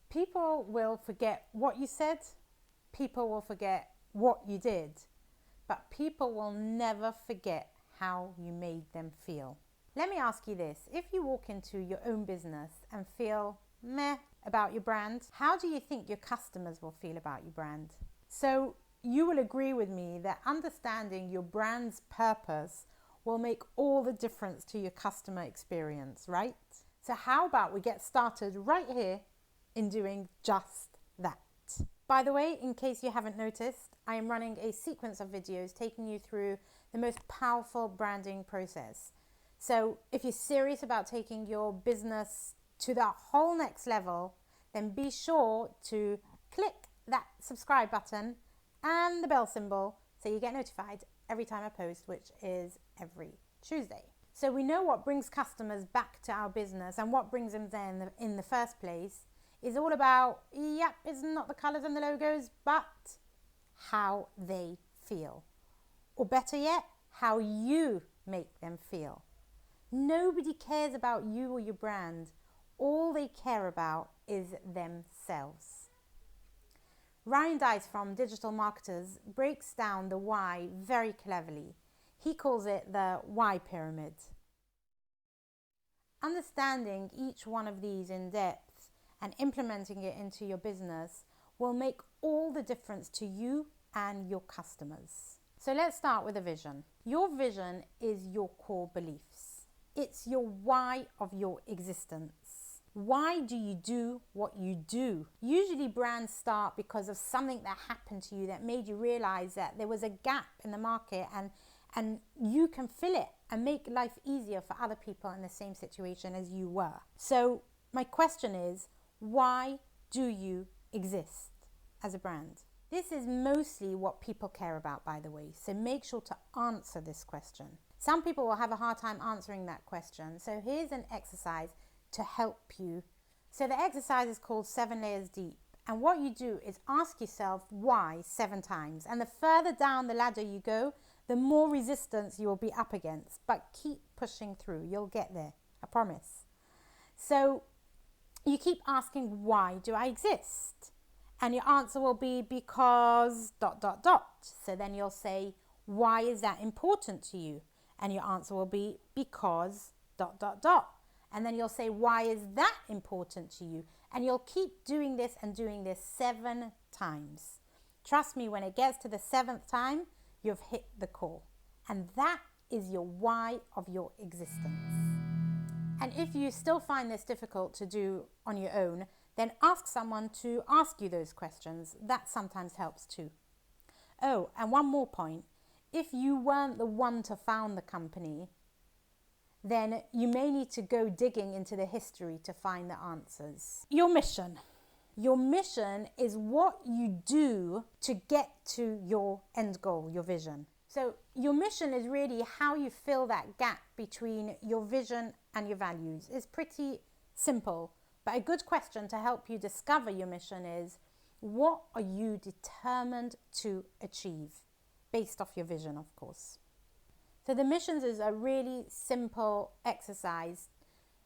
People will forget what you said, people will forget what you did, but people will never forget how you made them feel. Let me ask you this. If you walk into your own business and feel meh about your brand, how do you think your customers will feel about your brand? So you will agree with me that understanding your brand's purpose will make all the difference to your customer experience, right? So how about we get started right here in doing just that? By the way, in case you haven't noticed, I am running a sequence of videos taking you through the most powerful branding process. So if you're serious about taking your business to that whole next level, then be sure to click that subscribe button and the bell symbol so you get notified every time I post, which is every Tuesday. So we know what brings customers back to our business and what brings them there in the first place is all about, it's not the colors and the logos, but how they feel. Or better yet, how you make them feel. Nobody cares about you or your brand. All they care about is themselves. Ryan Dice from Digital Marketers breaks down the why very cleverly. He calls it the why pyramid. Understanding each one of these in depth and implementing it into your business will make all the difference to you and your customers. So let's start with a vision. Your vision is your core beliefs. It's your why of your existence. Why do you do what you do? Usually brands start because of something that happened to you that made you realize that there was a gap in the market and you can fill it and make life easier for other people in the same situation as you were. So my question is, why do you exist as a brand? This is mostly what people care about, by the way, so make sure to answer this question. Some people will have a hard time answering that question, so here's an exercise to help you. So the exercise is called 7 Layers Deep, and what you do is ask yourself why 7 times, and the further down the ladder you go, the more resistance you will be up against, but keep pushing through. You'll get there, I promise. So you keep asking, why do I exist? And your answer will be because ... So then you'll say, why is that important to you? And your answer will be because ... And then you'll say, why is that important to you? And you'll keep doing this and doing this 7 times. Trust me, when it gets to the 7th time, you've hit the core. And that is your why of your existence. And if you still find this difficult to do on your own, then ask someone to ask you those questions. That sometimes helps too. Oh, and one more point. If you weren't the one to found the company, then you may need to go digging into the history to find the answers. Your mission. Your mission is what you do to get to your end goal, your vision. So your mission is really how you fill that gap between your vision and your values. It's pretty simple, but a good question to help you discover your mission is, what are you determined to achieve? Based off your vision, of course. So the missions is a really simple exercise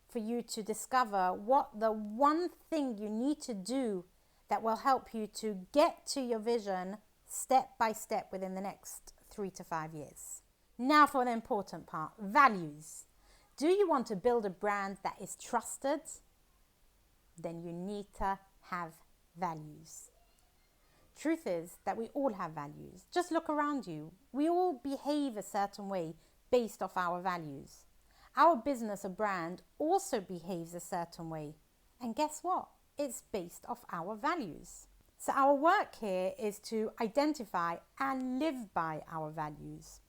for you to discover what the one thing you need to do that will help you to get to your vision step by step within the next 3 to 5 years. Now for the important part, values. Do you want to build a brand that is trusted? Then you need to have values. Truth is that we all have values. Just look around you. We all behave a certain way based off our values. Our business or brand also behaves a certain way. And guess what? It's based off our values. So our work here is to identify and live by our values.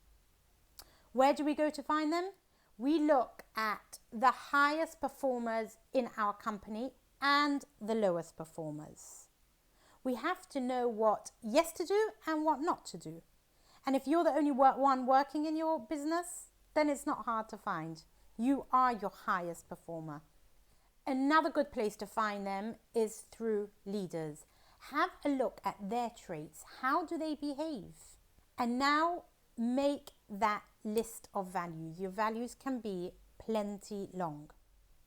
Where do we go to find them? We look at the highest performers in our company and the lowest performers. We have to know what yes to do and what not to do. And if you're the only one working in your business, then it's not hard to find. You are your highest performer. Another good place to find them is through leaders. Have a look at their traits. How do they behave? And now make that list of values. Your values can be plenty long.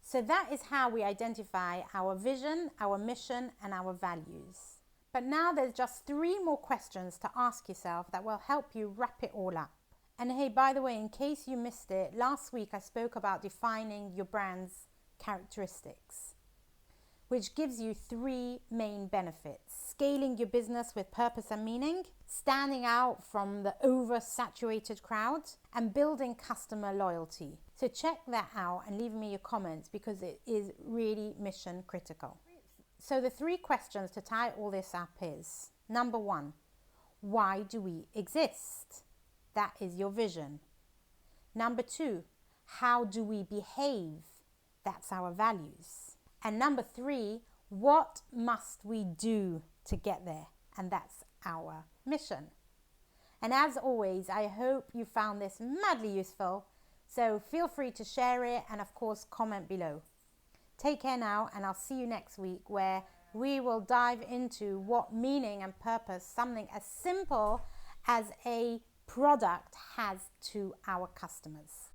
So that is how we identify our vision, our mission, and our values. But now there's just 3 more questions to ask yourself that will help you wrap it all up. And hey, by the way, in case you missed it, last week I spoke about defining your brand's characteristics, which gives you 3 main benefits: scaling your business with purpose and meaning, standing out from the oversaturated crowd, and building customer loyalty. So check that out and leave me your comments because it is really mission critical. So the 3 questions to tie all this up is: number 1, why do we exist? That is your vision. Number 2, how do we behave? That's our values. And number 3, what must we do to get there? And that's our mission. And as always, I hope you found this madly useful. So feel free to share it and of course comment below. Take care now, and I'll see you next week where we will dive into what meaning and purpose something as simple as a product has to our customers.